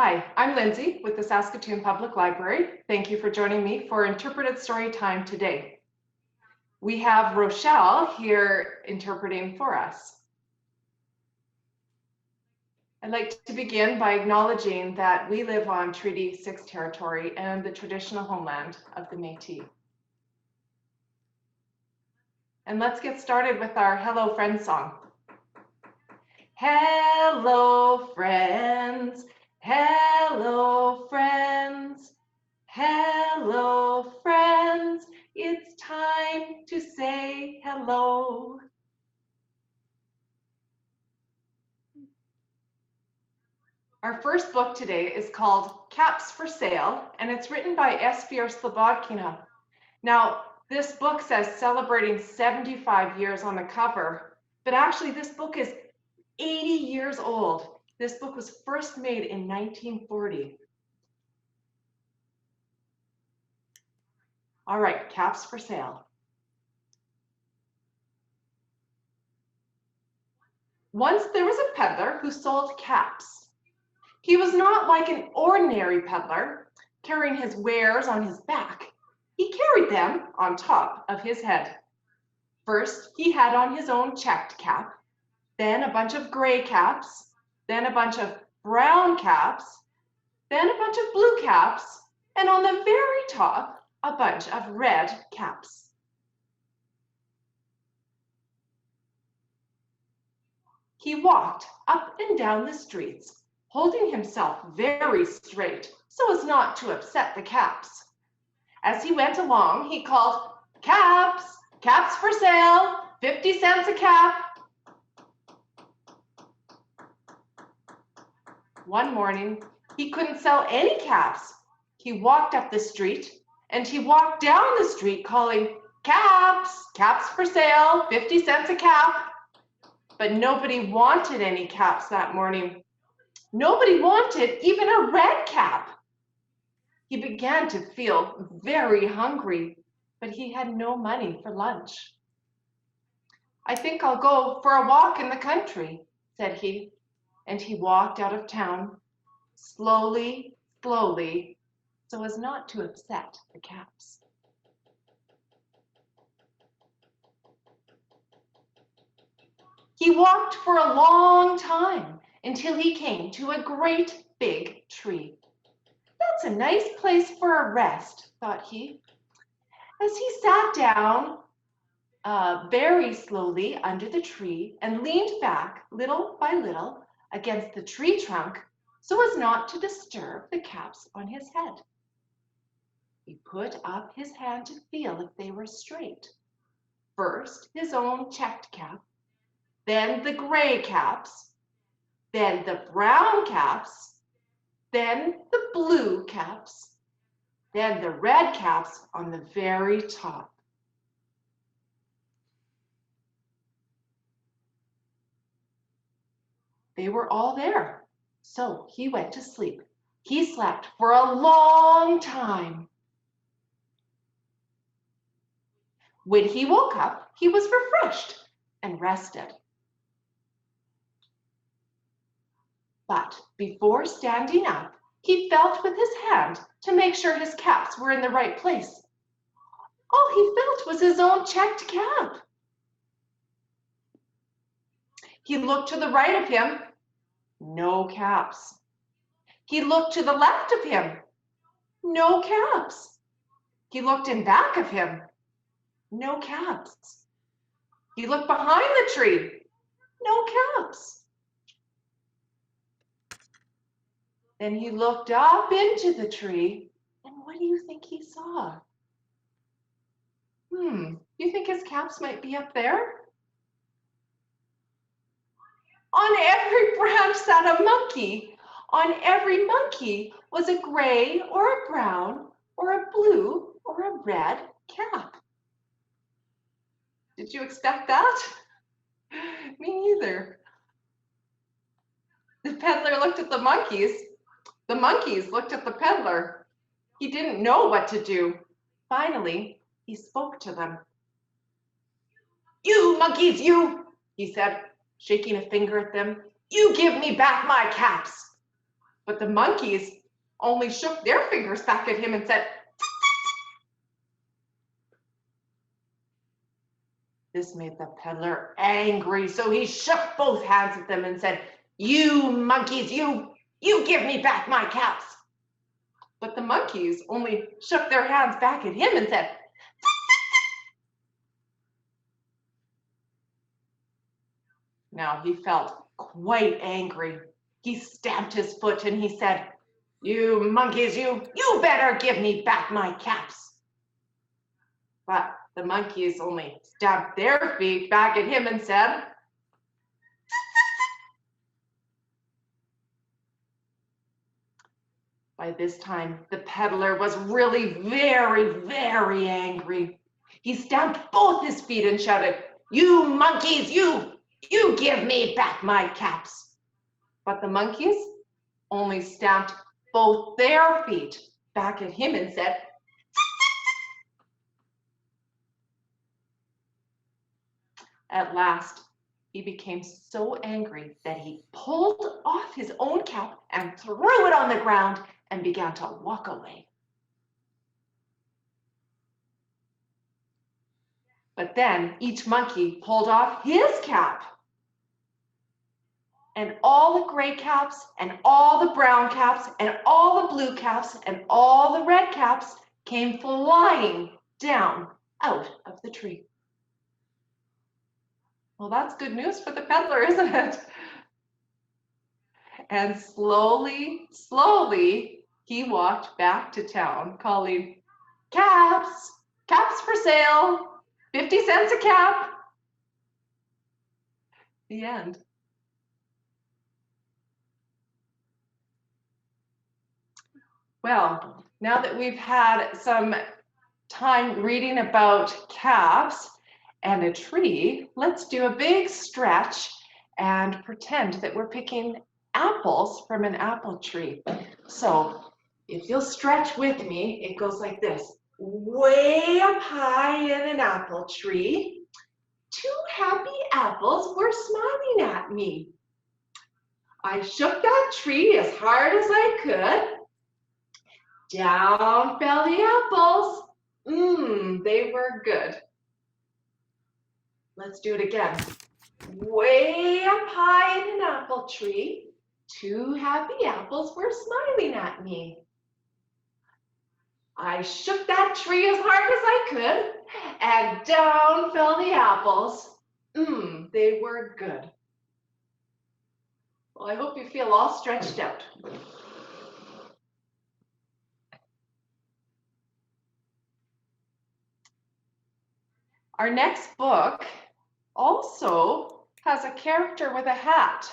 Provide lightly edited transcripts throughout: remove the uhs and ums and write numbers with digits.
Hi, I'm Lindsay with the Saskatoon Public Library. Thank you for joining me for interpreted story time today. We have Rochelle here interpreting for us. I'd like to begin by acknowledging that we live on Treaty 6 territory and the traditional homeland of the Métis. And let's get started with our Hello Friends song. Hello friends, hello friends, hello friends, it's time to say hello. Our first book today is called Caps for Sale, and it's written by Espir Slobodkina. Now, this book says celebrating 75 years on the cover, but actually this book is 80 years old. This book was first made in 1940. All right, Caps for Sale. Once there was a peddler who sold caps. He was not like an ordinary peddler, carrying his wares on his back. He carried them on top of his head. First, he had on his own checked cap, then a bunch of gray caps, then a bunch of brown caps, then a bunch of blue caps, and on the very top, a bunch of red caps. He walked up and down the streets, holding himself very straight so as not to upset the caps. As he went along, he called, "Caps, caps for sale, 50 cents a cap." One morning, he couldn't sell any caps. He walked up the street and he walked down the street calling, "Caps, caps for sale, 50 cents a cap." But nobody wanted any caps that morning. Nobody wanted even a red cap. He began to feel very hungry, but he had no money for lunch. "I think I'll go for a walk in the country," said he. And he walked out of town, slowly, slowly, so as not to upset the caps. He walked for a long time until he came to a great big tree. "That's a nice place for a rest," thought he. As he sat down very slowly under the tree and leaned back little by little against the tree trunk so as not to disturb the caps on his head. He put up his hand to feel if they were straight. First his own checked cap, then the gray caps, then the brown caps, then the blue caps, then the red caps on the very top. They were all there, so he went to sleep. He slept for a long time. When he woke up, he was refreshed and rested. But before standing up, he felt with his hand to make sure his caps were in the right place. All he felt was his own checked cap. He looked to the right of him. No caps. He looked to the left of him. No caps. He looked in back of him. No caps. He looked behind the tree. No caps. Then he looked up into the tree, and what do you think he saw? You think his caps might be up there? On every branch sat a monkey. On every monkey was a gray or a brown or a blue or a red cap. Did you expect that? Me neither. The peddler looked at the monkeys. The monkeys looked at the peddler. He didn't know what to do. Finally, he spoke to them. "You monkeys, you," he said, shaking a finger at them. "You give me back my caps." But the monkeys only shook their fingers back at him and said, this made the peddler angry, so he shook both hands at them and said, you monkeys, you give me back my caps. But the monkeys only shook their hands back at him and said, now he felt quite angry. He stamped his foot and he said, you monkeys, you better give me back my caps. But the monkeys only stamped their feet back at him and said, by this time, the peddler was really very, very angry. He stamped both his feet and shouted, you monkeys, you give me back my caps. But the monkeys only stamped both their feet back at him and said, at last, he became so angry that he pulled off his own cap and threw it on the ground and began to walk away. But then each monkey pulled off his cap. And all the gray caps and all the brown caps and all the blue caps and all the red caps came flying down out of the tree. Well, that's good news for the peddler, isn't it? And slowly, slowly, he walked back to town calling, caps for sale, 50 cents a cap. The end. Well, now that we've had some time reading about caps and a tree, let's do a big stretch and pretend that we're picking apples from an apple tree. So if you'll stretch with me, it goes like this. Way up high in an apple tree, 2 happy apples were smiling at me. I shook that tree as hard as I could. Down fell the apples. They were good. Let's do it again. Way up high in an apple tree, 2 happy apples were smiling at me. I shook that tree as hard as I could, and down fell the apples. They were good. Well, I hope you feel all stretched out. Our next book also has a character with a hat,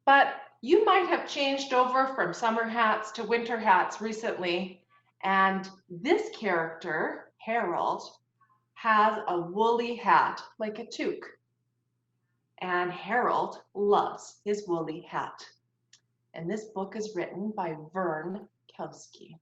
but you might have changed over from summer hats to winter hats recently, and this character, Harold, has a woolly hat like a toque, and Harold loves his woolly hat. And this book is written by Vern Kowski.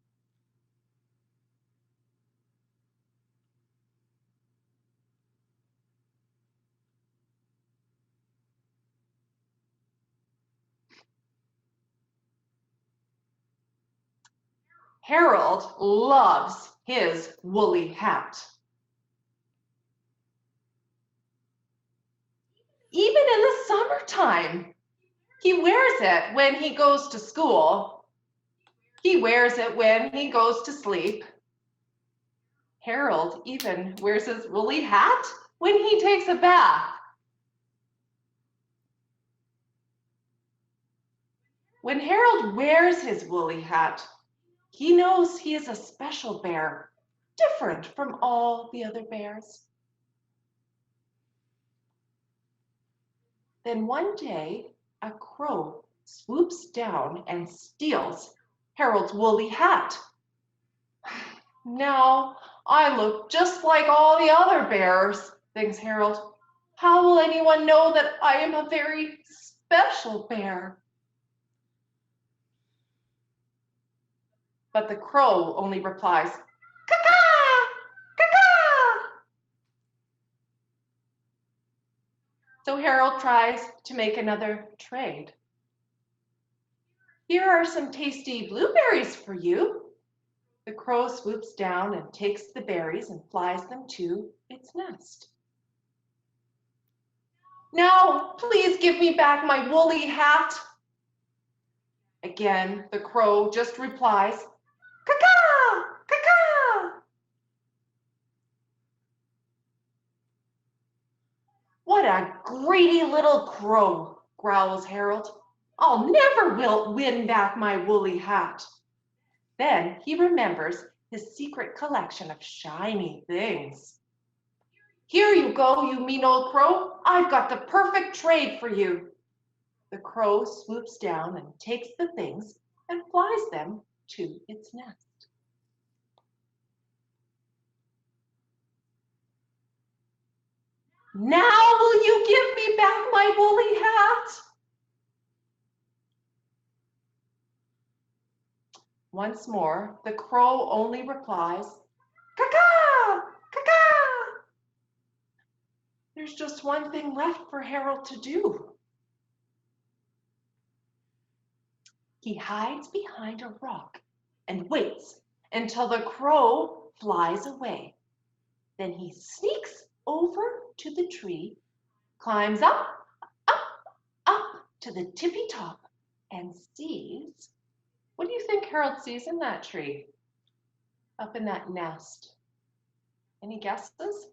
Harold loves his woolly hat. Even in the summertime, he wears it when he goes to school. He wears it when he goes to sleep. Harold even wears his woolly hat when he takes a bath. When Harold wears his woolly hat, he knows he is a special bear, different from all the other bears. Then one day, a crow swoops down and steals Harold's woolly hat. Now I look just like all the other bears, thinks Harold. How will anyone know that I am a very special bear? But the crow only replies, caw-caw, caw-caw. So Harold tries to make another trade. Here are some tasty blueberries for you. The crow swoops down and takes the berries and flies them to its nest. Now, please give me back my woolly hat. Again, the crow just replies, caw-caw, caw-caw. What a greedy little crow, growls Harold. I'll never win back my woolly hat. Then he remembers his secret collection of shiny things. Here you go, you mean old crow. I've got the perfect trade for you. The crow swoops down and takes the things and flies them to its nest. Now will you give me back my woolly hat? Once more, the crow only replies, caw-caw, caw-caw. There's just one thing left for Harold to do. He hides behind a rock and waits until the crow flies away. Then he sneaks over to the tree, climbs up, up, up to the tippy top, and sees, what do you think Harold sees in that tree? Up in that nest? Any guesses?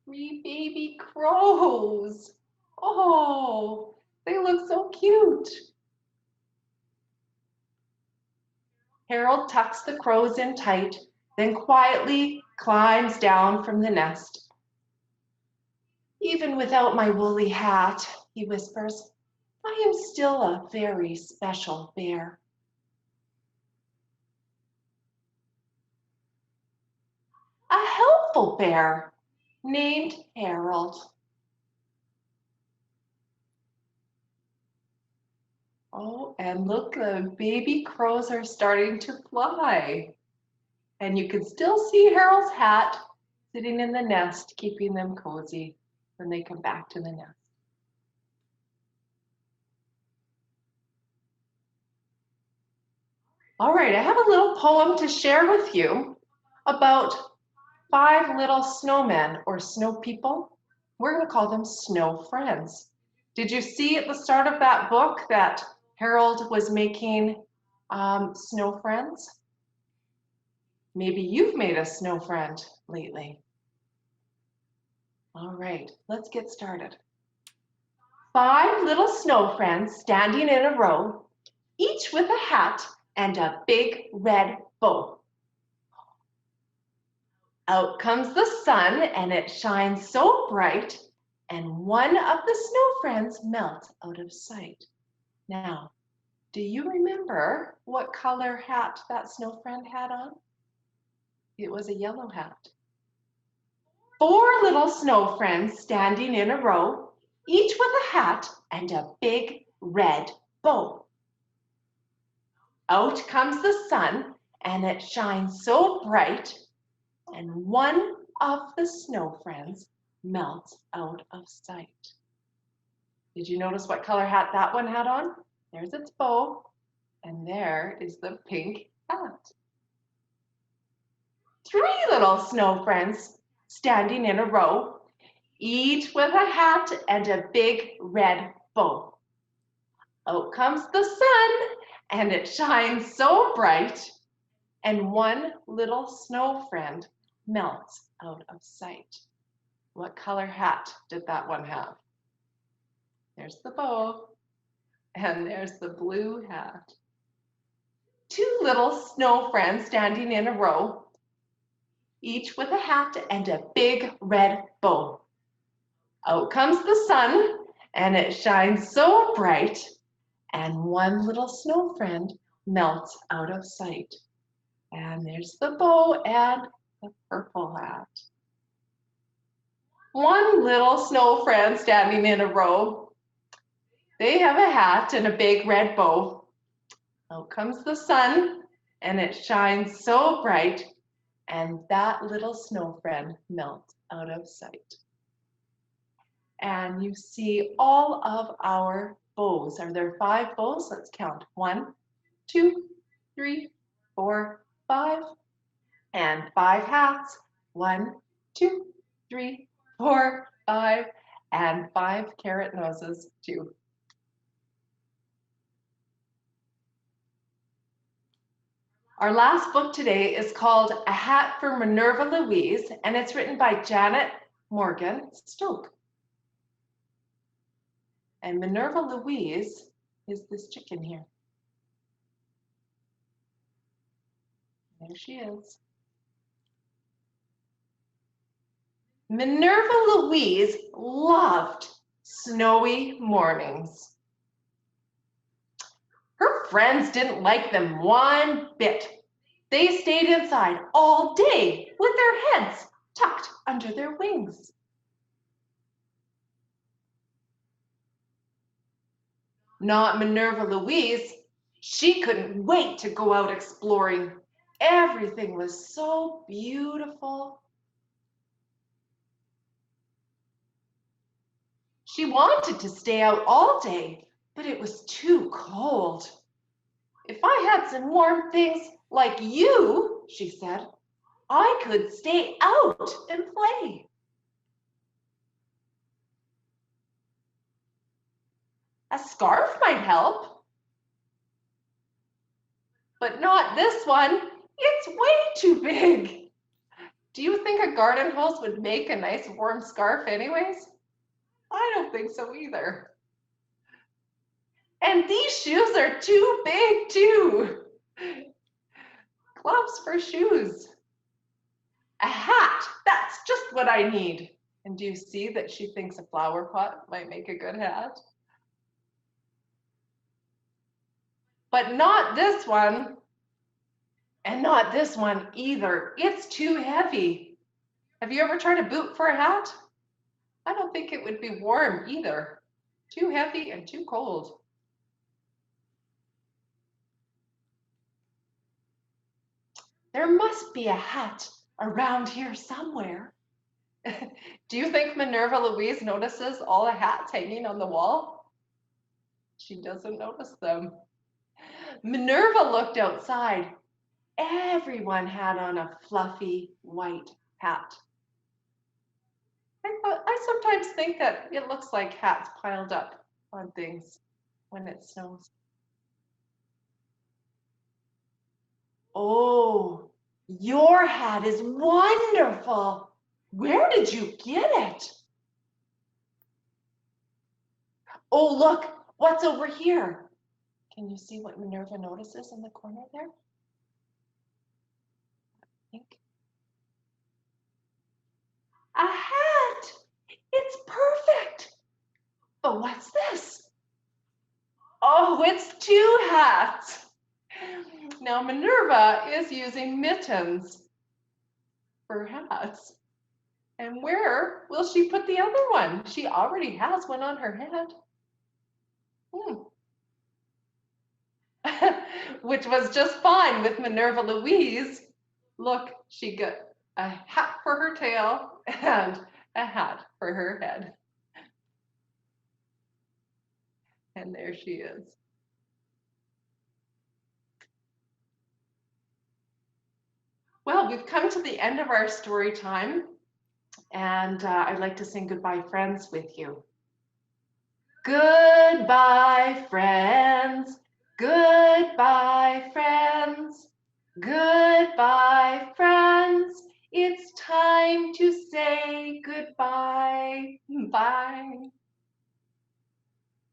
3 baby crows. Oh, they look so cute. Harold tucks the crows in tight, then quietly climbs down from the nest. Even without my woolly hat, he whispers, I am still a very special bear. A helpful bear named Harold. Oh, and look, the baby crows are starting to fly. And you can still see Harold's hat sitting in the nest, keeping them cozy when they come back to the nest. All right, I have a little poem to share with you about 5 little snowmen or snow people. We're going to call them snow friends. Did you see at the start of that book that Harold was making snow friends? Maybe you've made a snow friend lately. All right, let's get started. 5 little snow friends standing in a row, each with a hat and a big red bow. Out comes the sun and it shines so bright, and one of the snow friends melts out of sight. Now, do you remember what color hat that snow friend had on? It was a yellow hat. 4 little snow friends standing in a row, each with a hat and a big red bow. Out comes the sun and it shines so bright, and one of the snow friends melts out of sight. Did you notice what color hat that one had on? There's its bow, and there is the pink hat. 3 little snow friends standing in a row, each with a hat and a big red bow. Out comes the sun, and it shines so bright, and one little snow friend melts out of sight. What color hat did that one have? There's the bow, and there's the blue hat. 2 little snow friends standing in a row, each with a hat and a big red bow. Out comes the sun, and it shines so bright, and one little snow friend melts out of sight. And there's the bow and the purple hat. 1 little snow friend standing in a row. They have a hat and a big red bow. Out comes the sun, and it shines so bright, and that little snow friend melts out of sight. And you see all of our bows. Are there 5 bows? Let's count. 1, 2, 3, 4, 5. And 5 hats. 1, 2, 3, 4, 5. And 5 carrot noses, too. Our last book today is called A Hat for Minerva Louise, and it's written by Janet Morgan Stoke. And Minerva Louise is this chicken here. There she is. Minerva Louise loved snowy mornings. Her friends didn't like them one bit. They stayed inside all day with their heads tucked under their wings. Not Minerva Louise. She couldn't wait to go out exploring. Everything was so beautiful. She wanted to stay out all day, but it was too cold. If I had some warm things like you, she said, I could stay out and play. A scarf might help, but not this one. It's way too big. Do you think a garden hose would make a nice warm scarf anyways? I don't think so either. And these shoes are too big too. Gloves for shoes. A hat, that's just what I need. And do you see that she thinks a flower pot might make a good hat? But not this one. And not this one either. It's too heavy. Have you ever tried a boot for a hat? I don't think it would be warm either. Too heavy and too cold. There must be a hat around here somewhere. Do you think Minerva Louise notices all the hats hanging on the wall? She doesn't notice them. Minerva looked outside. Everyone had on a fluffy white hat. I sometimes think that it looks like hats piled up on things when it snows. Oh, your hat is wonderful. Where did you get it? Oh, look, what's over here? Can you see what Minerva notices in the corner there? A hat. It's perfect. But what's this? Oh, it's 2 hats. Now Minerva is using mittens for hats. And where will she put the other one? She already has one on her head. Which was just fine with Minerva Louise. Look, she got a hat for her tail and a hat for her head. And there she is. Well, we've come to the end of our story time, and I'd like to sing Goodbye Friends with you. Goodbye, friends. Goodbye, friends. Goodbye, friends. It's time to say goodbye. Bye.